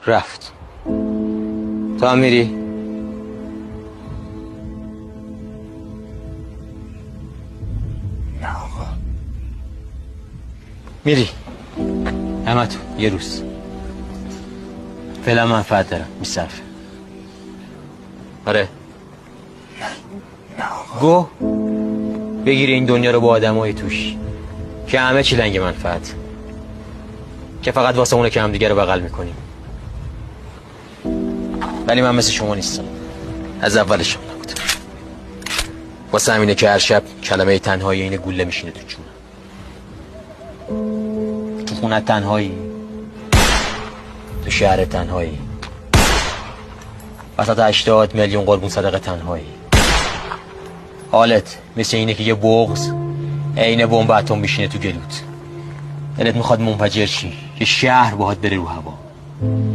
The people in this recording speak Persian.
رفت. تا میری؟ نه آقا. میری همه تو یه روز. فعلا منفعت دارم میصرفه. آره نه آقا. گو بگیری این دنیا رو با آدمای توش که همه چی لنگ منفعت، که فقط واسه اونه که هم دیگه رو بغل میکنیم. ولی من مثل شما نیستم، از اولشم نبودم. واسه همینه که هر شب کلمه تنهایی اینه گوله میشینه تو جونم. تو خونه تنهایی، تو شهر تنهایی، وسط 80 میلیون قربون صدقه تنهایی. حالت مثل اینه که یه بغض عین بمب اتم میشینه تو گلوت. دلت میخواد منفجر شی، یه شهر باهات بره رو هوا.